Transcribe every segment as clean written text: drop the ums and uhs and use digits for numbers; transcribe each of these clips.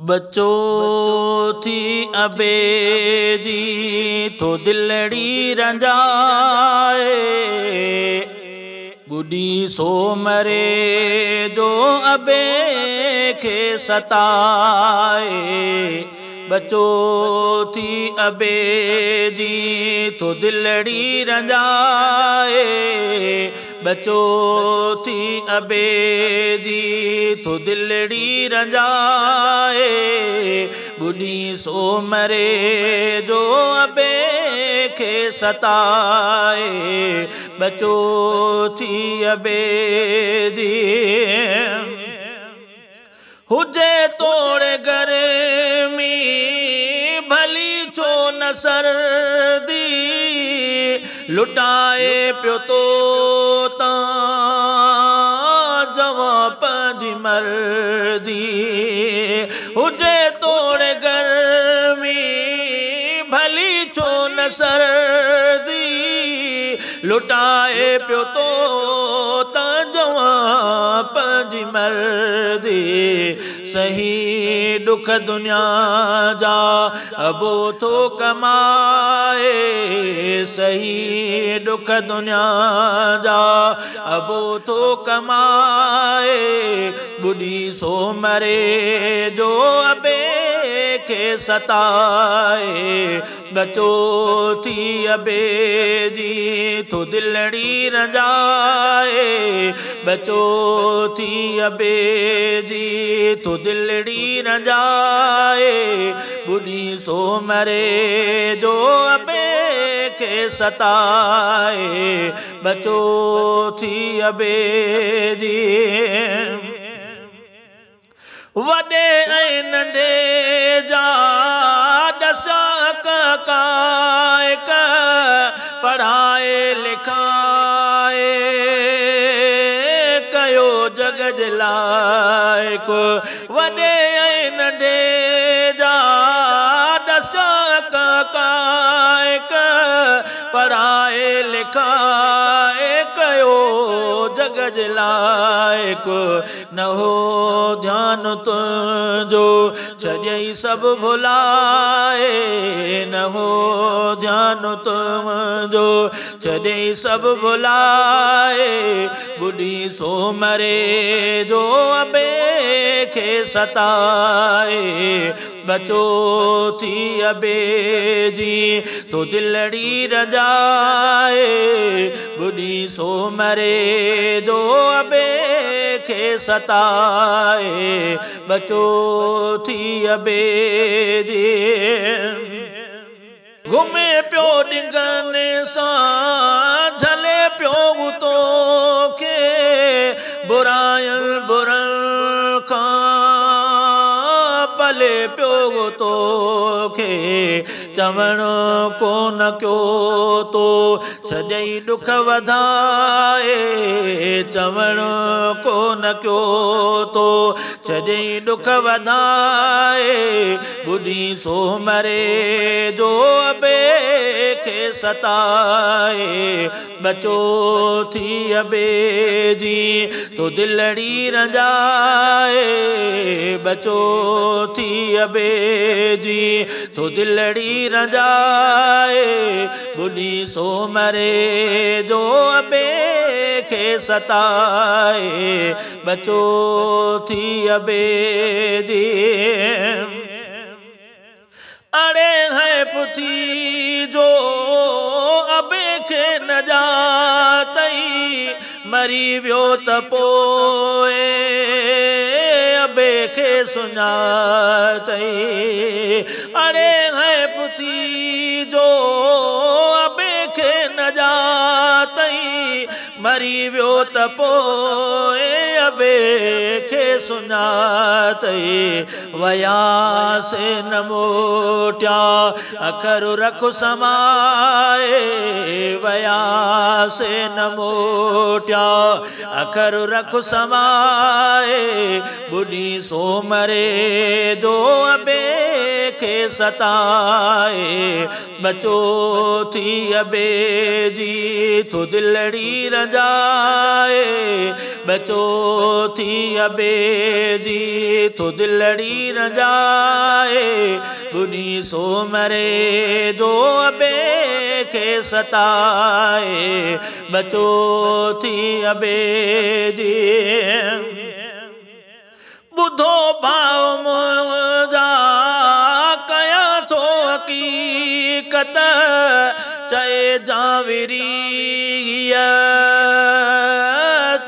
बच्चो थी अबे जी तो दिलड़ी रंजाए, बुढ़ी सो मरे जो अबे के सताए। बच्चो थी अबे जी तो दिलड़ी रंजाए, बच्चो थी अबे जी तो दिलड़ी रंजाए। बुढ़ी सो मरे जो अबे के सताए, बच्चो थी अबे जी। हुजे तोड़े गर्मी भली छो न सर्दी, लुटाए पियो तो जवां पंहिंजी मर्दी। हुजे तोड़े गर्मी भली छो न सर्दी, लुटाए पियो तो जवां पंहिंजी मर्दी। सही दुख दुनिया जा अबो थो कमाए, सही दुख दुनिया जा अबो थो कमाए। बुढ़ी सो मरे जो अबे के सताए, बच्चो थी अबे जी तो दिलड़ी रंजाए, बच्चो थी अबे जी तो दिलड़ी रंजाए। बुढ़ी सो मरे जो अबे के सताए, बच्चो थी अबे जी। वॾे ऐं नंढे जा दशक कायक पढ़ाए लिखाए, कयो जग जे लाइक। वॾे ऐं नंढे जा दशक कायक पढ़ाए लिखाए, कयो जग जे लाइक। न हो ध्यान तुंहिंजो छॾियई सभु भुलाए, न हो ध्यान तुंहिंजो छॾियई सभु भुलाए। बुढ़ी सो मरे जो अबे के सताए, बच्चो थी अबे जी तो दिलड़ी रंजाए। बुढ़ी सो मरे जो अबे के सताए, बच्चो थी अबे जी। घुमे पियो डिंगने सां झले पियो तो के, बुरायल बुरल खां पले पियो तो के। चवण को न क्यो तो छॾई दुख वधाए, चवण को न क्यो तो छॾई दुख वधाए। बुढ़ी सो मरे जो अबे के सताए, बच्चो थी अबे जी तो दिलड़ी रंजाए, बच्चो थी अबे जी तो दिलड़ी रंजाए। बुढ़ी सो मरे जो अबे के सताए, बच्चो थी अबे जी। अड़े है पुथी जो अबे के न जातई, मरी वियो त पोए अबे के सुञातई। अड़े है पुथी जो अबे के न जातई, मरी वियो त पोए अबे के सुञातई। वया से न मोटिया अखर रख समाए, वया से न मोटिया अखर रख समाए। बुढ़ी सो मरे जो अबे खे सताए बचो थी अबे जी तो दिलड़ी रजाए बचो थी अबे जी तो दिलड़ी रजाए बुनी सो मरे जो अबे खे सताए बचो थी अबे जी बुधो भाव मुझा कया थो हकीकत चए जाविरी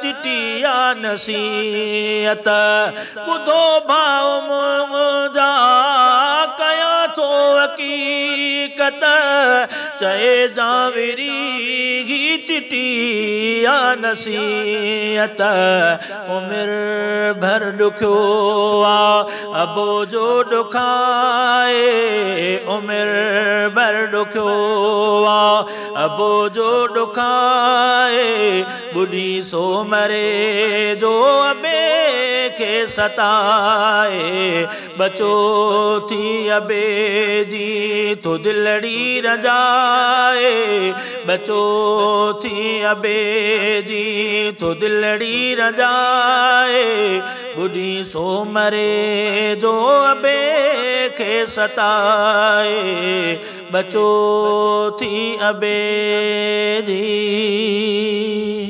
चिटिया नसीहत बुधो भाव मुझा कया थो हकीकत चए जाविरी चिटिया नसीहत उमिर भर दुखो अबो जो दुखाए उमिर भर दुखो अबो जो दुखाए बुढ़ी सो मरे जो अबे खे सताए बचो थी अबे जी तो दिलड़ी रजाए बचो थी अबे जी तो दिलड़ी रजाए बुढ़ी सो मरे जो अबे खे सताए बचो थी अबे जी।